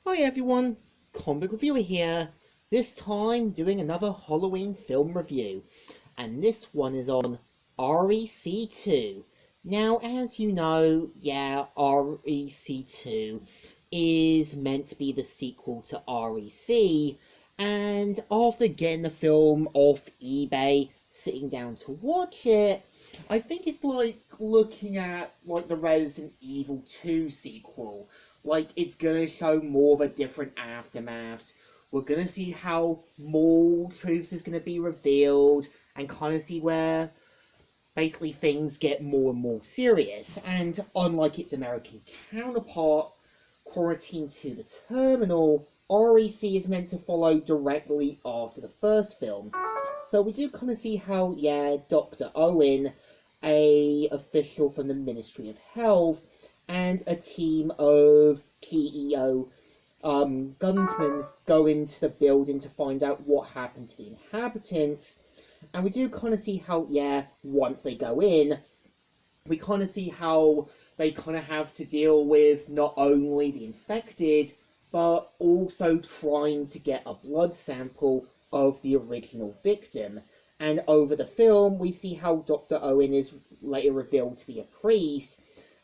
Hi everyone, Comic Reviewer here, this time doing another Halloween film review, and this one is on REC2. Now, as you know, REC2 is meant to be the sequel to REC, and after getting the film off eBay, sitting down to watch it, I think it's like looking at the Resident Evil 2 sequel. It's gonna show more of a different aftermaths. We're gonna see how more truths is gonna be revealed and kind of see where basically things get more and more serious. And unlike its American counterpart, Quarantine to the Terminal, REC is meant to follow directly after the first film. So we do kind of see how, Dr. Owen, a official from the Ministry of Health, and a team of KEO gunsmen go into the building to find out what happened to the inhabitants. And we do kind of see how, once they go in, we kind of see how they kind of have to deal with not only the infected, but also trying to get a blood sample of the original victim. And over the film, we see how Dr. Owen is later revealed to be a priest,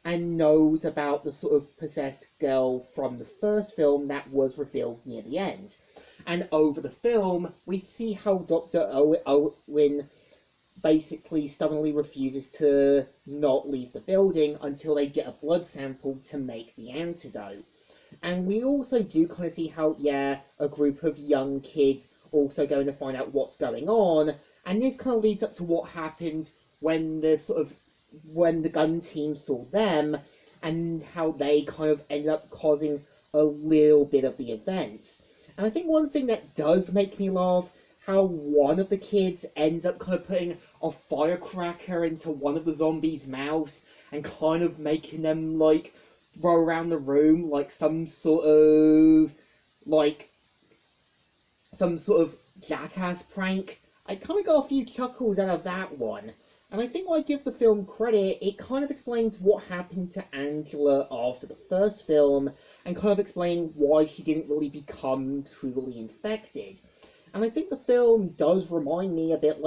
and knows about the sort of possessed girl from the first film that was revealed near the end. And over the film, we see how Dr. Owen basically stubbornly refuses to not leave the building until they get a blood sample to make the antidote. And we also do kind of see how, a group of young kids also going to find out what's going on, and this kind of leads up to what happened when the gun team saw them, and how they kind of ended up causing a little bit of the events. And I think one thing that does make me laugh, how one of the kids ends up kind of putting a firecracker into one of the zombies' mouths and kind of making them roll around the room like some sort of jackass prank. I kind of got a few chuckles out of that one. And I think when I give the film credit, it kind of explains what happened to Angela after the first film, and kind of explain why she didn't really become truly infected. And I think the film does remind me a bit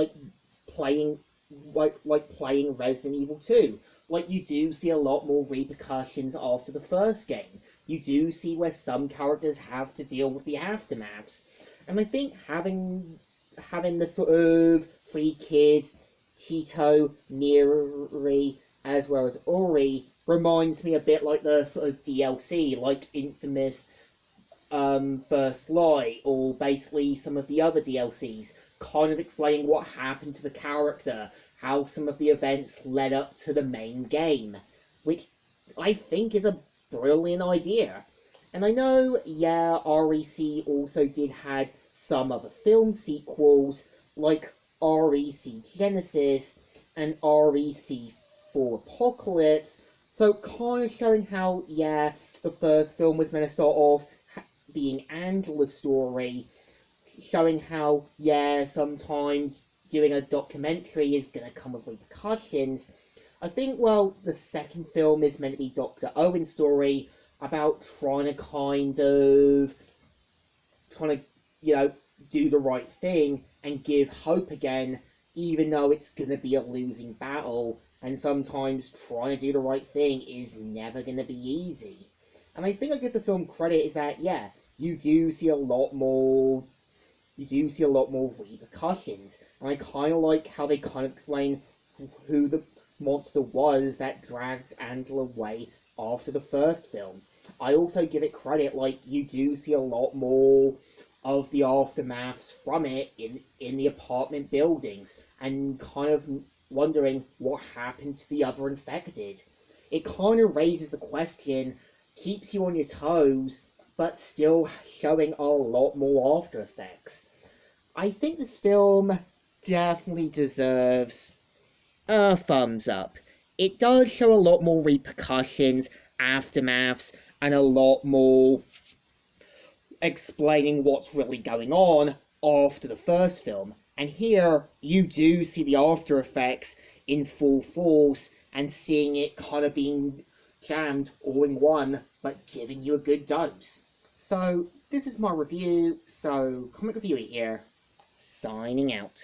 playing playing Resident Evil 2. You do see a lot more repercussions after the first game. You do see where some characters have to deal with the aftermaths. And I think having the sort of three kids, Tito, Neri, as well as Ori, reminds me a bit like the sort of DLC, like Infamous First Light, or basically some of the other DLCs, kind of explaining what happened to the character, how some of the events led up to the main game, which I think is a brilliant idea. And I know, REC also did had some other film sequels, like REC Genesis and REC4 Apocalypse, so kind of showing how, the first film was meant to start off being Angela's story, showing how, sometimes doing a documentary is going to come with repercussions. I think, the second film is meant to be Dr. Owen's story, about trying to do the right thing and give hope again, even though it's going to be a losing battle, and sometimes trying to do the right thing is never going to be easy. And I think I give the film credit is that, you do see a lot more repercussions, and I kind of like how they kind of explain who the monster was that dragged Angela away after the first film. I also give it credit, you do see a lot more of the aftermaths from it in the apartment buildings, and kind of wondering what happened to the other infected. It kind of raises the question, keeps you on your toes, but still showing a lot more after effects. I think this film definitely deserves a thumbs up. It does show a lot more repercussions, aftermaths, and a lot more explaining what's really going on after the first film. And here, you do see the after effects in full force, and seeing it kind of being jammed all in one, but giving you a good dose. So this is my review. So Comic Reviewer here, signing out.